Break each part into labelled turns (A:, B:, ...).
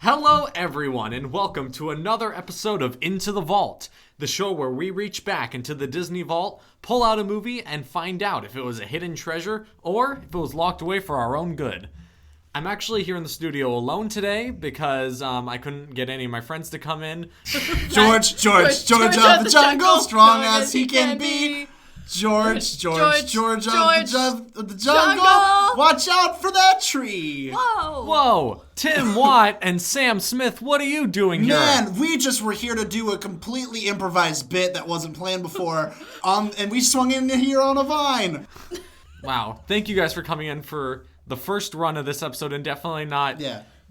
A: Hello, everyone, and welcome to another episode of Into the Vault, the show where we reach back into the Disney vault, pull out a movie, and find out if it was a hidden treasure or if it was locked away for our own good. I'm actually here in the studio alone today because I couldn't get any of my friends to come in.
B: George of the jungle, strong as he can be. George of the jungle, watch out for that tree.
A: Whoa, Tim Watt and Sam Smith, what are you doing here?
B: Man, we just were here to do a completely improvised bit that wasn't planned before, and we swung in here on a vine.
A: Wow, thank you guys for coming in for the first run of this episode, and definitely not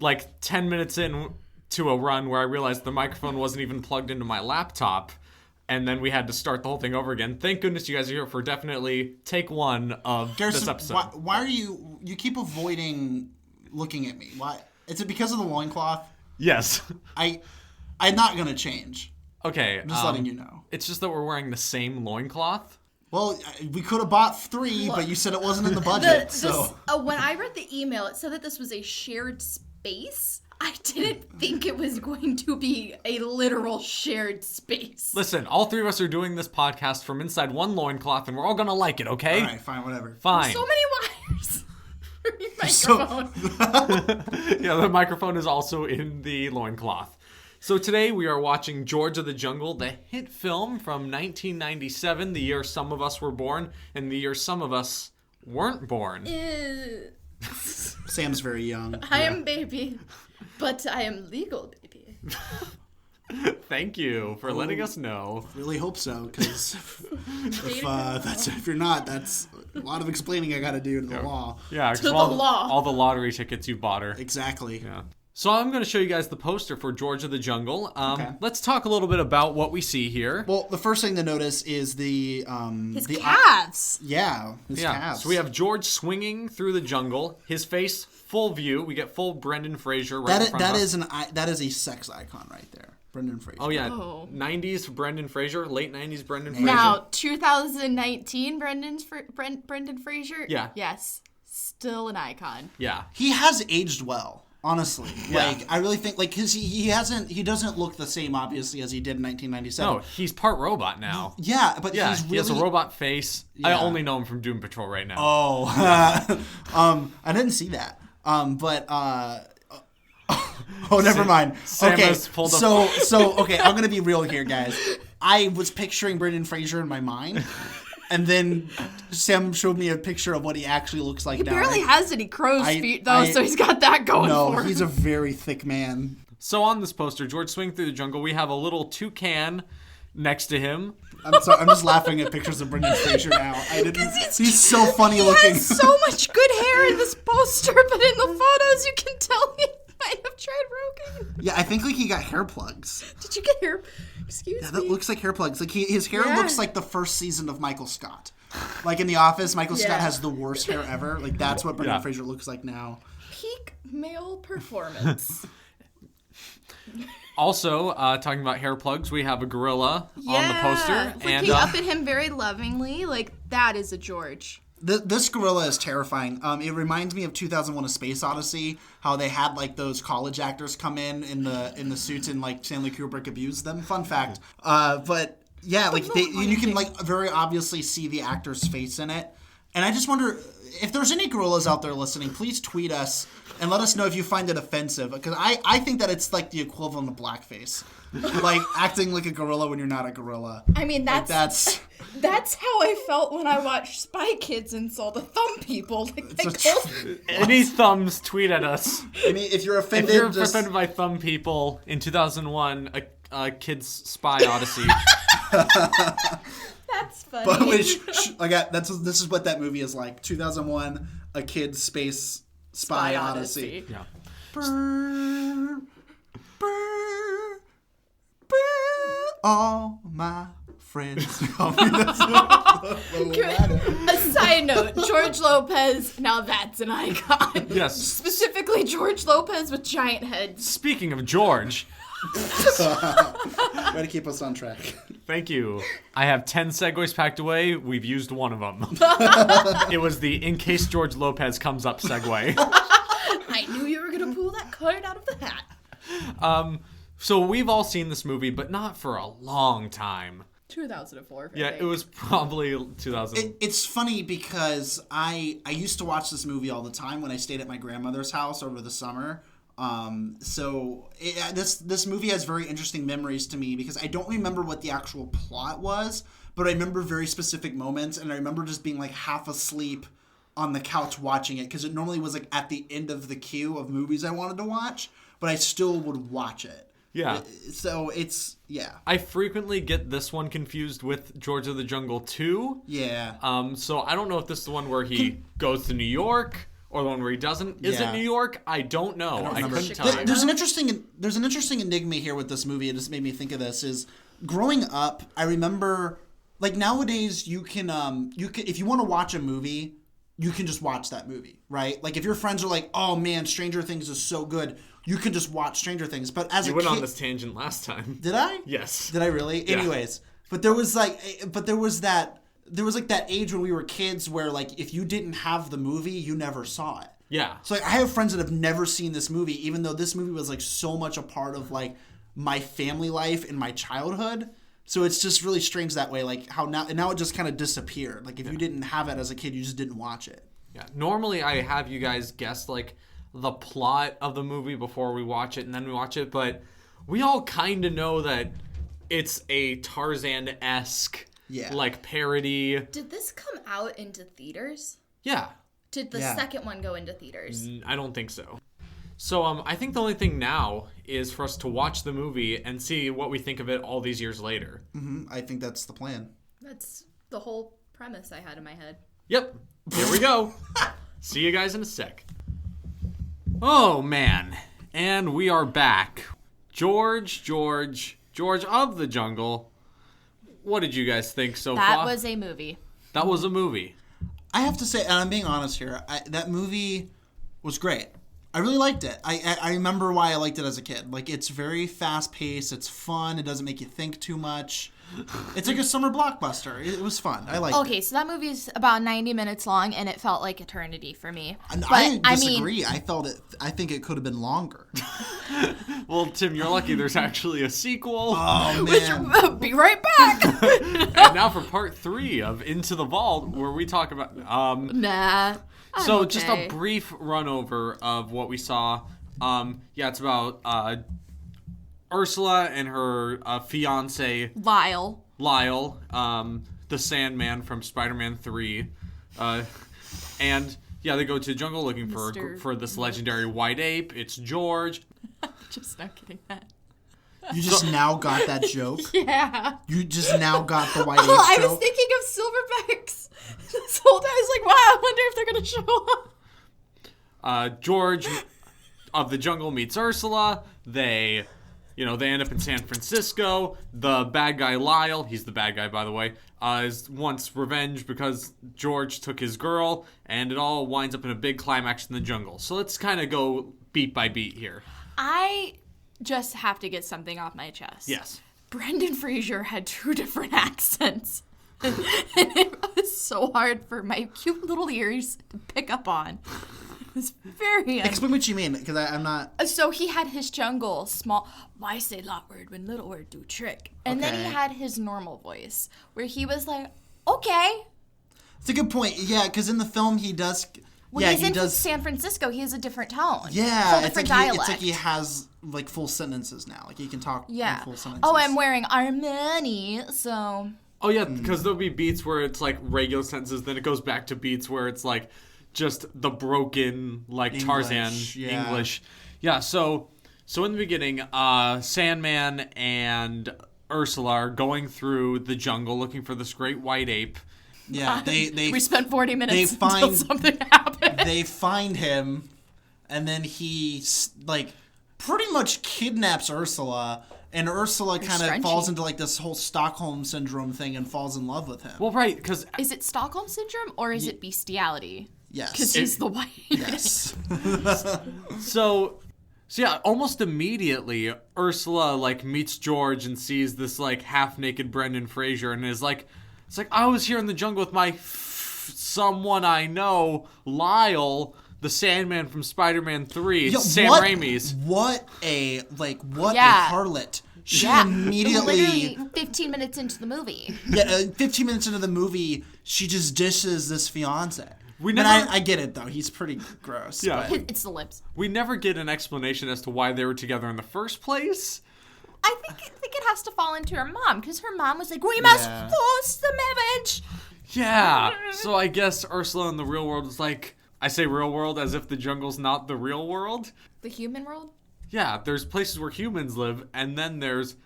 A: like 10 minutes in to a run where I realized the microphone wasn't even plugged into my laptop. And then we had to start the whole thing over again. Thank goodness you guys are here for definitely take one of
B: Garrison,
A: this episode.
B: Why are you keep avoiding looking at me? Why? Is it because of the loincloth?
A: Yes.
B: I'm not going to change.
A: Okay.
B: I'm just letting you know.
A: It's just that we're wearing the same loincloth.
B: Well, we could have bought 3, but you said it wasn't in the budget.
C: When I read the email, it said that this was a shared space. I didn't think it was going to be a literal shared space.
A: Listen, all 3 of us are doing this podcast from inside one loincloth, and we're all gonna like it, okay?
B: All right, fine, whatever.
A: Fine.
C: So many wires for your microphone.
A: Yeah, the microphone is also in the loincloth. So today we are watching George of the Jungle, the hit film from 1997, the year some of us were born, and the year some of us weren't born.
B: Sam's very young.
C: I am baby. But I am legal, baby.
A: Thank you for letting us know.
B: Really hope so, because if you're not, that's a lot of explaining I got to do in the law.
A: Yeah,
C: to the law.
A: All the lottery tickets you bought her.
B: Exactly.
A: Yeah. So I'm going to show you guys the poster for George of the Jungle.
B: Okay.
A: Let's talk a little bit about what we see here.
B: Well, the first thing to notice is his
C: calves.
B: His calves.
A: So we have George swinging through the jungle. His face, full view. We get full Brendan Fraser right in front of us.
B: That is a sex icon right there. Brendan Fraser.
A: Oh, yeah. 90s Brendan Fraser, late 90s Brendan Fraser.
C: Now, 2019 Brendan Fraser?
A: Yeah.
C: Yes. Still an icon.
A: Yeah.
B: He has aged well. Honestly,
A: Yeah.
B: I really think, because he doesn't look the same, obviously, as he did in 1997.
A: No, he's part robot now.
B: Yeah, but
A: Yeah,
B: he's really...
A: he has a robot face.
B: Yeah.
A: I only know him from Doom Patrol right now.
B: Oh, I didn't see that. Never mind.
A: Sam
B: Okay,
A: has pulled up-
B: okay, I'm gonna be real here, guys. I was picturing Brendan Fraser in my mind. And then Sam showed me a picture of what he actually looks like now.
C: He barely has any crow's feet, though, so he's got that going for him.
B: No, he's a very thick man.
A: So on this poster, George swinging through the jungle, we have a little toucan next to him.
B: I'm sorry, I'm just laughing at pictures of Brendan Fraser now. He's so funny looking.
C: He has so much good hair in this poster, but in the photos you can tell he might have tried Rogan.
B: Yeah, I think he got hair plugs.
C: Did you get hair? Excuse me.
B: That looks like hair plugs. His hair looks like the first season of Michael Scott. Like in The Office, Michael Scott has the worst hair ever. Like that's what Brendan Fraser looks like now.
C: Peak male performance.
A: Also, talking about hair plugs, we have a gorilla on the poster.
C: Looking up at him very lovingly. Like, that is a George.
B: This gorilla is terrifying. It reminds me of 2001: A Space Odyssey, how they had like those college actors come in the suits and like Stanley Kubrick abused them. Fun fact. But yeah, like you can like very obviously see the actor's face in it. And I just wonder if there's any gorillas out there listening, please tweet us and let us know if you find it offensive, because I think that it's like the equivalent of blackface. Like acting like a gorilla when you're not a gorilla.
C: I mean, that's how I felt when I watched Spy Kids and saw the thumb people.
A: Any thumbs, tweet at us.
B: I mean, if you're offended,
A: if you're offended by thumb people in 2001, a kid's spy odyssey.
C: That's funny.
B: But this is what that movie is like. 2001, a kid's space spy odyssey.
A: Yeah.
B: Brr, brr, brr, all my friends.
C: A side note, George Lopez, now that's an icon.
A: Yes.
C: Specifically George Lopez with giant heads.
A: Speaking of George.
B: Way to keep us on track.
A: Thank you. I have 10 segues packed away. We've used one of them. It was the in case George Lopez comes up segue.
C: I knew you were going to pull that card out of the hat.
A: So we've all seen this movie, but not for a long time.
C: 2004.
A: Yeah, it was probably 2000.
B: It's funny because I used to watch this movie all the time when I stayed at my grandmother's house over the summer. This movie has very interesting memories to me because I don't remember what the actual plot was, but I remember very specific moments, and I remember just being like half asleep on the couch watching it because it normally was like at the end of the queue of movies I wanted to watch, but I still would watch it.
A: Yeah.
B: So it's, yeah.
A: I frequently get this one confused with George of the Jungle 2.
B: Yeah.
A: So I don't know if this is the one where he goes to New York or the one where he doesn't. Is it New York? I don't know. I couldn't tell you.
B: There's an interesting enigma here with this movie. It just made me think of this. Is growing up, I remember like nowadays you can if you want to watch a movie, you can just watch that movie, right? Like if your friends are like, "Oh man, Stranger Things is so good," you can just watch Stranger Things. But as
A: you
B: a
A: went
B: kid,
A: on this tangent last time.
B: did I?
A: Yes.
B: Did I really?
A: Yeah.
B: Anyways, there was like that age when we were kids where like if you didn't have the movie, you never saw it.
A: Yeah.
B: So like I have friends that have never seen this movie, even though this movie was like so much a part of like my family life and my childhood. So it's just really strange that way, like how now it just kind of disappeared. Like if you didn't have it as a kid, you just didn't watch it.
A: Yeah. Normally I have you guys guess like the plot of the movie before we watch it and then we watch it, but we all kind of know that it's a Tarzan-esque like parody.
C: Did this come out into theaters?
A: Yeah.
C: Did the second one go into theaters?
A: I don't think so. So I think the only thing now is for us to watch the movie and see what we think of it all these years later.
B: Mm-hmm. I think that's the plan.
C: That's the whole premise I had in my head.
A: Yep. Here we go. See you guys in a sec. Oh, man. And we are back. George of the Jungle. What did you guys think so far?
D: That was a movie.
A: That was a movie.
B: I have to say, and I'm being honest here, that movie was great. I really liked it. I remember why I liked it as a kid. Like, it's very fast-paced. It's fun. It doesn't make you think too much. It's like a summer blockbuster. It was fun. I liked it.
D: Okay, so that movie is about 90 minutes long, and it felt like eternity for me.
B: And
D: But,
B: I disagree. I think it could have been longer.
A: Well, Tim, you're lucky there's actually a sequel.
B: Oh, man.
D: Be right back.
A: And now for part 3 of Into the Vault, where we talk about...
D: Nah.
A: So just a brief run over of what we saw. It's about Ursula and her fiance
D: Lyle,
A: the Sandman from Spider-Man 3, and they go to the jungle looking for this legendary white ape. It's George.
D: Just not getting that.
B: You just now got that joke?
D: Yeah.
B: You just now got the white ape
D: I
B: joke?
D: was thinking of Silverbacks this whole time. I was like, wow, I wonder if they're going to show up.
A: George of the jungle meets Ursula. They end up in San Francisco. The bad guy Lyle, he's the bad guy by the way, wants revenge because George took his girl, and it all winds up in a big climax in the jungle. So let's kind of go beat by beat here.
D: I just have to get something off my chest.
A: Yes.
D: Brendan Fraser had 2 different accents. And it was so hard for my cute little ears to pick up on. It was very...
B: Explain what you mean, because I'm not...
D: So he had his jungle small... Why say lot word when little word do trick? And then he had his normal voice, where he was like, okay.
B: It's a good point. Yeah, because in the film he does...
D: When he's in San Francisco, he has a different tone.
B: Yeah,
D: Whole different dialect.
B: It's like he has like full sentences now. Like he can talk in full sentences.
D: Oh, I'm wearing Armani, so...
A: Oh, yeah, because there'll be beats where it's like regular sentences, then it goes back to beats where it's like just the broken, like Tarzan English. Yeah, so in the beginning, Sandman and Ursula are going through the jungle looking for this great white ape.
B: Yeah,
D: we spent 40 minutes until something happened.
B: They find him, and then he like pretty much kidnaps Ursula, and Ursula kind of falls into like this whole Stockholm syndrome thing and falls in love with him.
A: Well, right, because
D: is it Stockholm syndrome or is it bestiality?
B: Yes,
D: because he's the white.
B: Yes.
A: So yeah, almost immediately Ursula like meets George and sees this like half naked Brendan Fraser and is like. It's like, I was here in the jungle with my someone I know, Lyle, the Sandman from Spider-Man 3,
B: Yo,
A: Sam
B: what,
A: Raimi's.
B: What a
D: Yeah.
B: harlot. She
D: Yeah.
B: immediately,
D: Literally 15 minutes into the movie.
B: 15 minutes into the movie, she just dishes this fiance.
A: We
B: And
A: never-
B: I get it though. He's pretty gross.
A: Yeah.
B: but-
D: It's the lips.
A: We never get an explanation as to why they were together in the first place.
D: I think it has to fall into her mom, because her mom was like, we must
B: Yeah.
D: force the marriage.
A: Yeah. So I guess Ursula in the real world is like, I say real world as if the jungle's not the real world.
D: The human world?
A: Yeah, there's places where humans live, and then there's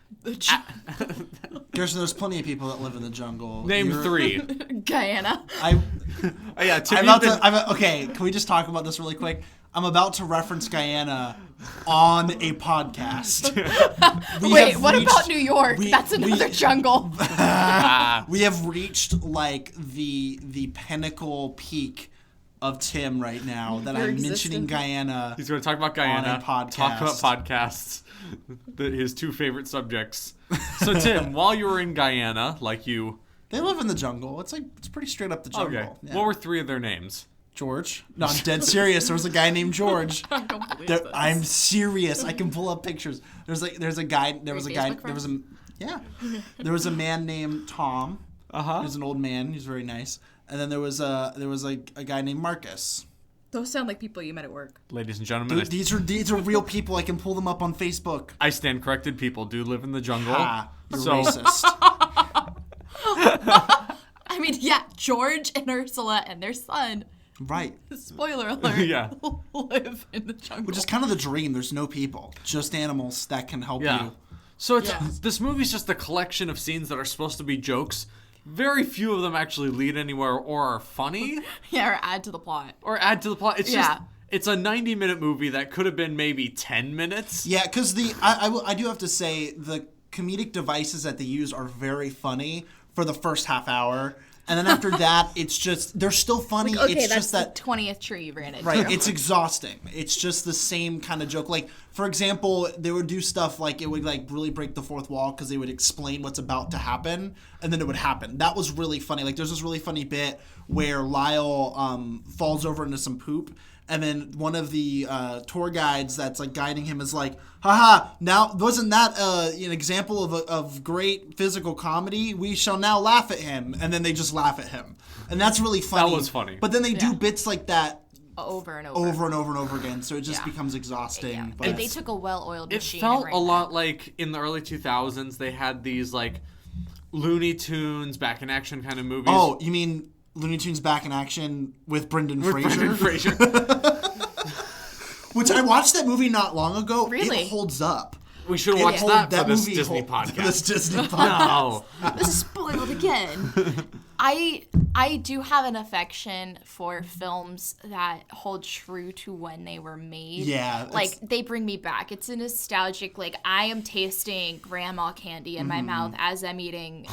B: Garrison, there's plenty of people that live in the jungle.
A: name
B: You're-
A: 3.
D: Guyana.
A: Oh, yeah, Tim,
B: I'm
A: you've
B: about
A: been-
B: to. Okay, can we just talk about this really quick? I'm about to reference Guyana on a podcast. We
D: Wait,
B: have
D: what
B: reached-
D: about New York?
B: we-
D: That's another
B: we-
D: jungle.
B: We have reached like the pinnacle peak of Tim right now that
D: Your
B: I'm mentioning
D: existence.
B: Guyana.
A: He's going to talk about Guyana,
B: On a podcast.
A: talk about podcasts, his 2 favorite subjects. So, Tim, while you were in Guyana, like you...
B: They live in the jungle. It's pretty straight up the jungle.
A: Okay,
B: Yeah.
A: what were 3 of their names?
B: George? No, I'm dead serious. There was a guy named George.
D: I don't believe
B: There-
D: this.
B: I'm serious. I can pull up pictures. There's a guy. There was a guy.
D: Facebook
B: There was a There was a man named Tom.
A: Uh-huh.
B: He was an old man. He was very nice. And then there was a guy named Marcus.
D: Those sound like people you met at work.
A: Ladies and gentlemen,
B: These are real people. I can pull them up on Facebook.
A: I stand corrected. People do live in the jungle.
B: Ah, you're
A: So-
B: racist.
D: I mean, yeah, George and Ursula and their son,
B: Right.
D: spoiler alert,
A: Yeah.
D: live in the jungle.
B: Which is kind of the dream. There's no people, just animals that can help
A: Yeah.
B: you.
A: So it's
D: Yeah.
A: this movie's just a collection of scenes that are supposed to be jokes. Very few of them actually lead anywhere or are funny
D: yeah, or add to the plot.
A: or add to the plot. It's
D: Yeah.
A: just it's a 90-minute movie that could have been maybe 10 minutes.
B: Yeah, because I do have to say the comedic devices that they use are very funny for the first half hour, and then after that, it's just they're still funny.
D: Okay,
B: it's
D: that's
B: just that
D: the 20th tree you ran into.
B: right. It's exhausting. It's just the same kind of joke. Like for example, they would do stuff like it would like really break the fourth wall because they would explain what's about to happen, and then it would happen. That was really funny. Like there's this really funny bit where Lyle falls over into some poop. And then one of the tour guides that's like guiding him is like, haha, now wasn't that an example of great physical comedy? We shall now laugh at him. And then they just laugh at him. And that's really funny.
A: That was funny.
B: But then they do
D: Yeah.
B: bits like that
D: Over and over.
B: over and over and over again. So it just
D: Yeah.
B: becomes exhausting.
D: Yeah.
B: But
D: They took a well-oiled
A: It
D: machine.
A: felt
D: and
A: a
D: ran
A: lot like in the early 2000s they had these like Looney Tunes back in action kind of movies.
B: oh, you mean Looney Tunes Back in Action with Brendan Fraser?
A: Brendan Fraser.
B: Which I watched that movie not long ago.
D: Really?
B: It holds up.
A: We should
B: It
A: watch
B: hold-
A: that for this
B: movie
A: Disney
B: hold-
A: podcast.
B: This Disney podcast.
A: No.
D: This is spoiled again. I do have an affection for films that hold true to when they were made.
B: Yeah,
D: Like
B: it's-
D: they bring me back. It's a nostalgic, like I am tasting grandma candy in my
B: Mm-hmm.
D: mouth as I'm eating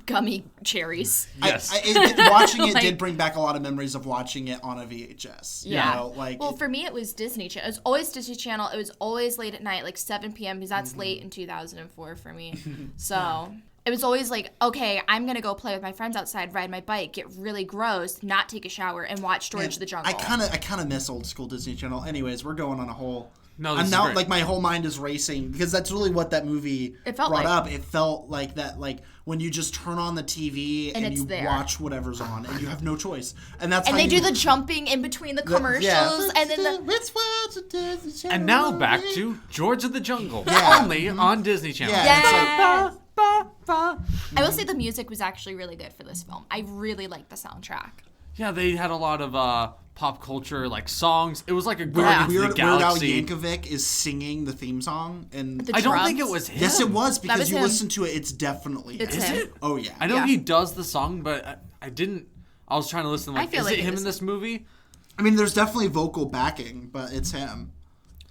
D: gummy cherries.
A: Yes.
B: Watching it
D: Like-
B: did bring back a lot of memories of watching it on a VHS.
D: Yeah.
B: You know, like
D: Well, for me, it was Disney Channel. It was always Disney Channel. It was always late at night, like 7 p.m. because that's
B: Mm-hmm.
D: late in 2004 for me. So it was always like, okay, I'm gonna go play with my friends outside, ride my bike, get really gross, not take a shower, and watch George the Jungle.
B: I kind of miss old school Disney Channel. Anyways, we're going on a whole.
A: No, this
B: I'm
A: is
B: now
A: great.
B: like my whole mind is racing because that's really what that movie
D: It felt
B: brought
D: like.
B: up. It felt like that, like when you just turn on the TV and
D: it's
B: you
D: there.
B: watch whatever's on and you have no choice. And that's
D: and
B: how
D: they
B: you,
D: do the jumping in between the commercials,
B: yeah.
D: and then the
B: Let's watch a Disney Channel.
A: And now back to George of the Jungle,
B: Yeah.
A: only on Disney Channel.
B: Yeah. It's like,
D: Yes. I will say the music was actually really good for this film. I really liked the soundtrack.
A: Yeah, they had a lot of pop culture like songs. It was like a
B: Weird,
A: Guardians of
B: Weird
A: the
B: Al
A: Galaxy.
B: Yankovic is singing the theme song, and
D: The
A: I don't think it
D: drums.
A: was him.
B: yes, it was because
D: was
B: you
D: him.
B: listen to it. It's definitely
D: It's
B: him.
D: him.
B: Oh yeah,
A: I know
D: Yeah.
A: he does the song, but I didn't. I was trying to listen. Like,
D: I feel
A: is
D: like
A: it
D: it
A: him
D: is
A: in this movie?
B: I mean, there's definitely vocal backing, but it's him.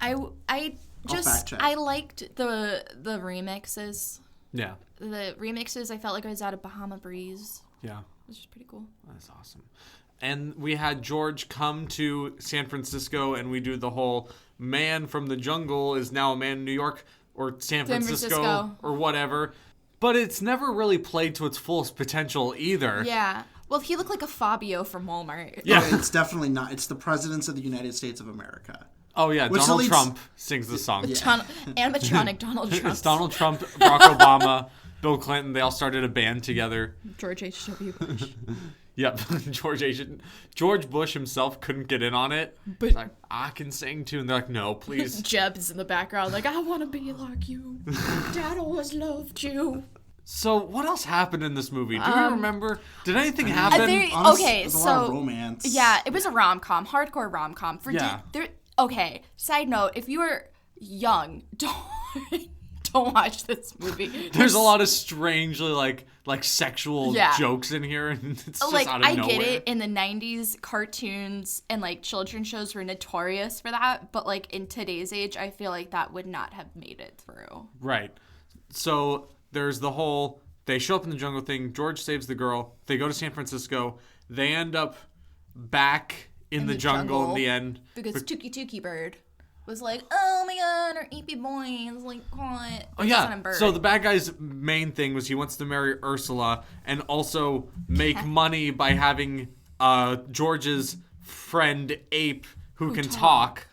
D: I
B: fact
D: just
B: check.
D: I liked the remixes.
A: Yeah,
D: The remixes, I felt like I was out of Bahama Breeze,
A: yeah,
D: which is pretty cool.
A: that's awesome. And we had George come to San Francisco, and we do the whole man from the jungle is now a man in New York or San Francisco
D: Francisco.
A: or whatever. But it's never really played to its fullest potential either.
D: Yeah. Well, he looked like a Fabio from Walmart.
A: Yeah.
B: It's definitely not. It's the presidents of the United States of America.
A: Oh yeah,
B: Which
A: Donald
B: leads-
A: Trump sings the song.
D: Animatronic Donald Trump.
A: It's Donald Trump, Barack Obama, Bill Clinton. They all started a band together.
D: George H.W. Bush.
A: Yep, George Bush himself couldn't get in on it.
D: But-
A: He's like, I can sing too, and they're like, no, please.
D: Jeb's in the background like, I want to be like you. Dad always loved you.
A: So what else happened in this movie? Do we remember? Did anything happen?
D: Okay,
B: There's a lot of
D: so
B: romance.
D: yeah, it was a rom-com, hardcore rom-com.
A: Yeah.
D: Okay, side note, if you were young, don't watch this movie.
A: There's a lot of strangely like sexual
D: Yeah.
A: jokes in here, and it's just
D: Like,
A: out of
D: I
A: nowhere.
D: get it. In the 90s, cartoons and, like, children's shows were notorious for that. But, like, in today's age, I feel like that would not have made it through.
A: Right. So there's the whole they show up in the jungle thing. George saves the girl. They go to San Francisco. They end up back in the jungle in the end.
D: Because Tookie Bird was like, oh my god, our AP boy is like caught.
A: Oh yeah. So the bad guy's main thing was he wants to marry Ursula and also make money by having George's friend Ape who can talk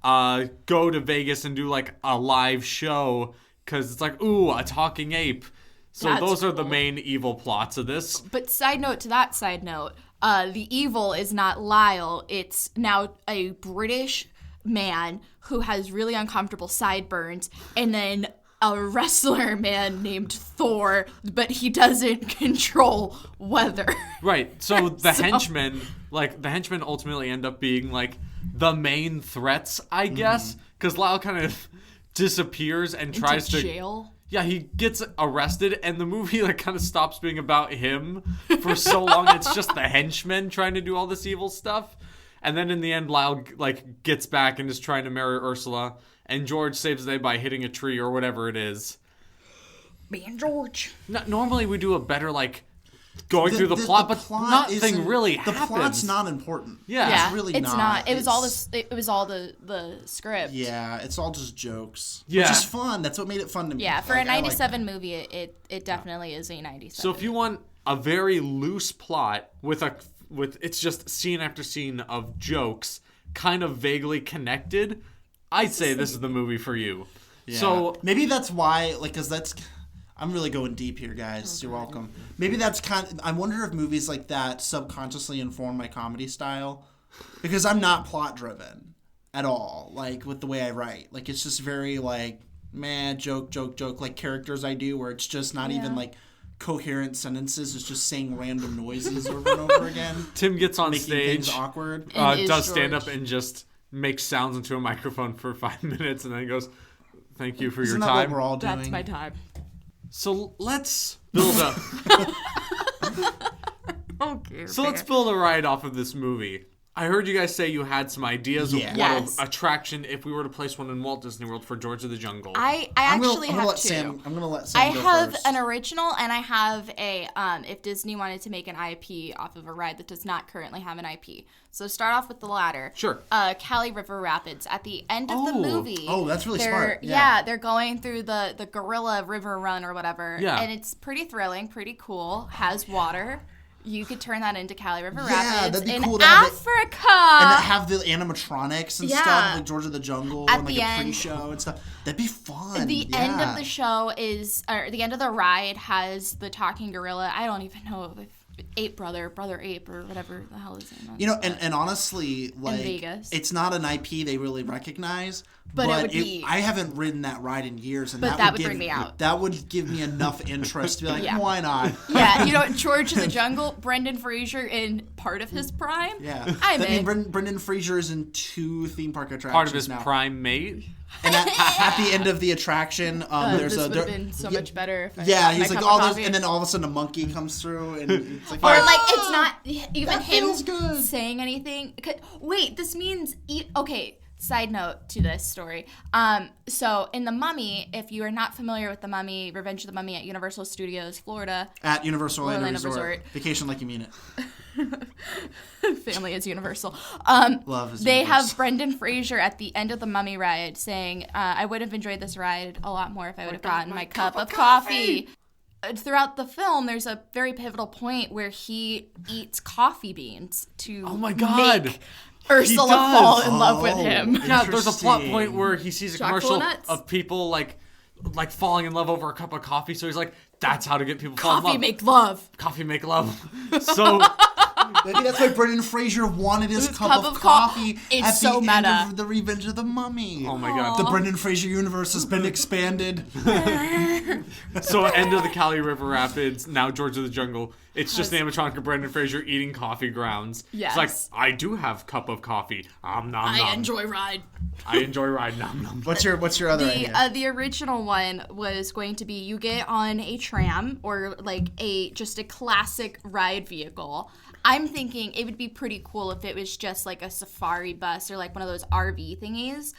A: go to Vegas and do like a live show because it's like, ooh, a talking ape. So
D: That's
A: those are the
D: cool.
A: main evil plots of this.
D: But side note to that side note, the evil is not Lyle. It's now a British man who has really uncomfortable sideburns, and then a wrestler man named Thor, but he doesn't control weather.
A: Right. So the henchmen ultimately end up being like the main threats, I guess, because Lyle kind of disappears and tries to
D: jail.
A: Yeah, he gets arrested, and the movie like kind of stops being about him for so long. It's just the henchmen trying to do all this evil stuff, and then in the end, Lyle like gets back and is trying to marry Ursula, and George saves the day by hitting a tree or whatever it is.
D: Man, George.
A: Normally, we do a better like going through the plot, but nothing really happens.
B: The plot's not important.
A: Yeah.
B: It's really
D: it's not. It was all
B: It's-
D: this. It was all the script.
B: Yeah, it's all just jokes.
A: Yeah.
B: Which is fun. That's what made it fun to me.
D: Yeah, for
B: Like,
D: a
B: I like
D: 97 movie, it definitely is a 97.
A: So if you want a very loose plot with it's just scene after scene of jokes, kind of vaguely connected, I'd say this is the movie for you.
B: Yeah.
A: So
B: maybe that's why, like, because that's. I'm really going deep here, guys. You're welcome. Maybe that's I wonder if movies like that subconsciously inform my comedy style, because I'm not plot driven at all. Like with the way I write, like it's just very like joke, like characters I do, where it's just not even like coherent sentences. It's just saying random noises over and over again.
A: Tim gets on
B: making
A: stage,
B: things awkward.
A: does stand
D: George.
A: up and just makes sounds into a microphone for 5 minutes, and then he goes, "Thank you for
B: Isn't
A: your
B: that
A: time."
B: what we're all doing?
D: that's my time.
A: So let's build a
D: Okay.
A: let's build a ride off of this movie. I heard you guys say you had some ideas of
B: Yeah.
A: what
D: Yes.
A: attraction if we were to place one in Walt Disney World for George of the Jungle.
D: I
B: I'm
D: actually
B: gonna
D: have
B: let
D: two.
B: Sam. I'm gonna let Sam
D: I
B: go
D: have
B: first.
D: an original, and I have a if Disney wanted to make an IP off of a ride that does not currently have an IP. So start off with the latter.
A: Sure.
D: Cali River Rapids. At the end of the movie.
B: Oh, that's really
D: they're-
B: smart. Yeah.
D: they're going through the Gorilla River Run or whatever.
A: Yeah.
D: And it's pretty thrilling, pretty cool. Has water. You could turn that into Cali River
B: Yeah,
D: Rapids
B: that'd be
D: in
B: cool to have it-
D: Africa.
B: And have the animatronics and
D: Yeah.
B: stuff, like George of the Jungle,
D: At
B: and like
D: the
B: a
D: end-
B: pre-show and stuff. That'd be fun.
D: The end of the show is, or the end of the ride has the talking gorilla. I don't even know if Ape Brother Ape, or whatever the hell his name is.
B: You know, and honestly, like,
D: Vegas.
B: it's not an IP they really recognize.
D: But it would be-
B: I haven't ridden that ride in years, and
D: But
B: that
D: would bring me out.
B: That would give me enough interest to be like,
D: Yeah.
B: why not?
D: Yeah, you know, George of the Jungle, Brendan Fraser in part of his prime.
B: Yeah.
D: I'm
B: I mean,
D: in.
B: Brendan Fraser is in 2 theme park attractions
A: Part of his
B: now.
A: prime mate.
B: And at the end of the attraction, there's
D: this
B: a...
D: would have been so much better if I
B: Yeah,
D: got
B: he's
D: my
B: like,
D: cup of
B: oh,
D: coffee.
B: and then all of a sudden a monkey comes through, and it's like,
D: Or
B: oh,
D: like it's not even
B: that
D: him
B: feels good.
D: saying anything. Wait, this means okay. Side note to this story. So in The Mummy, if you are not familiar with The Mummy, Revenge of the Mummy at Universal Studios, Florida,
B: At Universal Orlando
D: Orlando
B: Resort.
D: Resort.
B: Vacation like you mean it.
D: family is universal.
B: Love is
D: They
B: universal.
D: have Brendan Fraser at the end of the Mummy ride saying, I would have enjoyed this ride a lot more if I would have gotten my cup of coffee. throughout the film, there's a very pivotal point where he eats coffee beans to
A: Oh my God.
D: make Ursula
A: does.
D: fall in love with him.
A: Yeah, there's a plot
B: Interesting.
A: point where he sees a
C: Chock full
A: commercial
C: of nuts.
A: of people like falling in love over a cup of coffee. So he's like, that's how to get people to fall in
D: Coffee
A: love.
D: make love.
A: Coffee make love. So
B: Maybe that's why Brendan Fraser wanted his cup
D: cup
B: of
D: of
B: coffee
D: It's
B: at
D: so
B: the end
D: meta.
B: of The Revenge of the Mummy.
A: oh my God.
B: The Brendan Fraser universe has been expanded.
A: So end of the Cali River Rapids, now George of the Jungle. It's just an animatronic of Brendan Fraser eating coffee grounds.
D: Yes.
A: It's like, I do have cup of coffee. Nom, nom,
D: I
A: nom.
D: enjoy ride.
A: I enjoy ride. Nom, nom.
B: What's your other idea?
D: The original one was going to be you get on a tram or like just a classic ride vehicle. I'm thinking it would be pretty cool if it was just like a safari bus or like one of those RV thingies.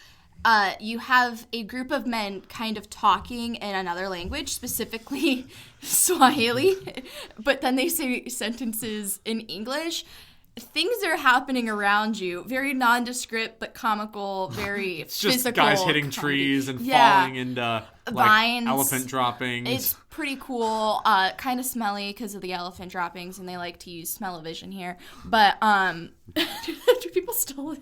D: You have a group of men kind of talking in another language, specifically Swahili, but then they say sentences in English. Things are happening around you, very nondescript but comical, very
A: It's just
D: physical.
A: guys hitting
D: comedy.
A: trees and
D: Yeah.
A: falling into like
D: Vines.
A: elephant droppings.
D: It's pretty cool. Kind of smelly because of the elephant droppings, and they like to use smell-o-vision here. But do people still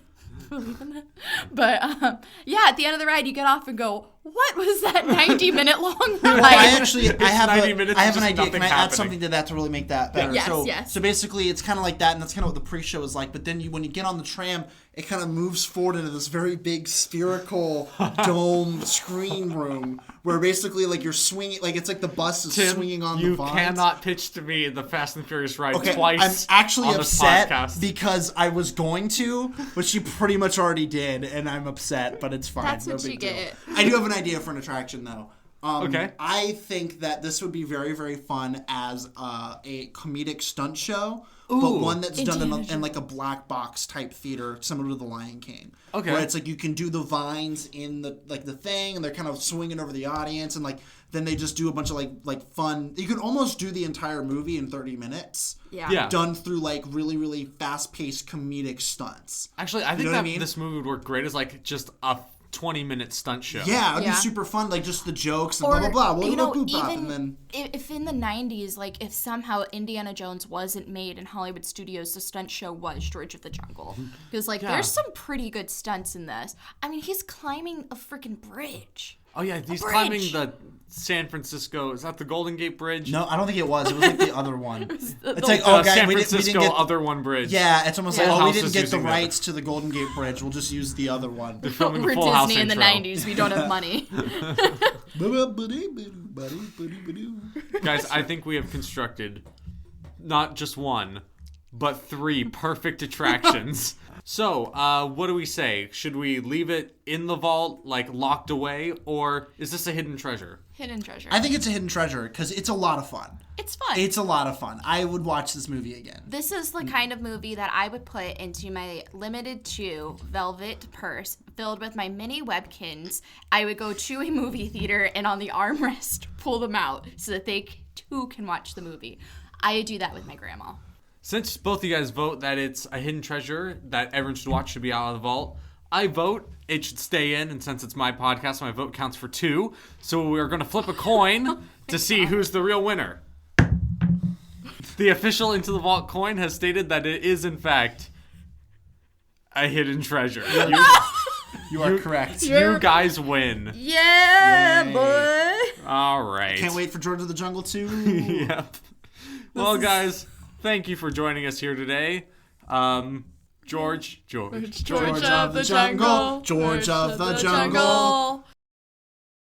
D: believe in that? But yeah, at the end of the ride, you get off and go, "What was that 90-minute long ride?"
B: Well, I have
A: 90 minutes
B: I
A: of
B: have an
A: just
B: idea.
A: nothing
B: Can I add
A: happening.
B: something to that to really make that better?
D: Yes,
B: so,
D: yes.
B: So basically, it's kind of like that, and that's kind of what the pre-show is like. But then when you get on the tram, it kind of moves forward into this very big spherical dome screen room where basically like you're swinging, like it's like the bus is
A: Tim,
B: swinging on
A: you
B: the vines.
A: cannot pitch to me the Fast and Furious ride
B: Okay,
A: twice.
B: I'm actually
A: on this
B: upset
A: podcast.
B: because I was going to, but she pretty much already did, and I'm upset. But it's fine.
D: That's
B: no
D: what
B: big
D: you
B: deal.
D: get.
B: I do have an idea for an attraction though.
A: Okay.
B: I think that this would be very, very fun as a comedic stunt show, but one that's done in like a black box type theater, similar to The Lion King.
A: Okay.
B: Where it's like you can do the vines in the thing, and they're kind of swinging over the audience, and like then they just do a bunch of like fun. You could almost do the entire movie in 30 minutes.
A: Yeah.
B: Done through like really, really fast paced comedic stunts.
A: Actually, I think
B: know what
A: that
B: I mean?
A: this movie would work great as like just a 20-minute stunt show.
B: Yeah, it'd
D: Yeah.
B: be super fun, like just the jokes and
D: Or,
B: blah blah blah.
D: you know,
B: Boop, bop,
D: even
B: and then
D: if in the 90s, like if somehow Indiana Jones wasn't made in Hollywood studios, the stunt show was George of the Jungle. Because like
A: Yeah.
D: there's some pretty good stunts in this. I mean, he's climbing a freaking bridge.
A: Oh yeah, he's
D: bridge.
A: climbing the San Francisco. Is that the Golden Gate Bridge?
B: no, I don't think it was. It was like the other one. It's
D: the-
B: like,
A: The
B: oh, guys,
A: San
B: we
A: Francisco
B: didn't get.
A: other one bridge.
B: Yeah, it's almost
A: Full
B: like, oh, we
A: House
B: didn't
A: is
B: get the
A: using that.
B: rights to the Golden Gate Bridge. We'll just use the other one.
A: Filming
D: We're
A: the Full House
D: Disney in the
A: intro.
D: 90s. We don't have money.
A: Guys, I think we have constructed not just one, but 3 perfect attractions. So, what do we say? Should we leave it in the vault, like locked away, or is this a hidden treasure?
D: Hidden treasure.
B: I think it's a hidden treasure because it's a lot of fun.
D: It's fun.
B: It's a lot of fun. I would watch this movie again.
D: This is the kind of movie that I would put into my limited to velvet purse filled with my mini Webkins. I would go to a movie theater and on the armrest pull them out so that they too can watch the movie. I do that with my grandma.
A: Since both of you guys vote that it's a hidden treasure that everyone should watch, should be out of the vault, I vote it should stay in, and since it's my podcast, my vote counts for 2. So we're going to flip a coin to see who's the real winner. The official Into the Vault coin has stated that it is, in fact, a hidden treasure.
B: You are correct.
A: You guys win.
D: Yeah,
B: Yay.
D: boy.
A: All right.
B: Can't wait for George of the Jungle 2.
A: Yep. Well, guys, thank you for joining us here today. George.
B: George of the Jungle. George of the Jungle.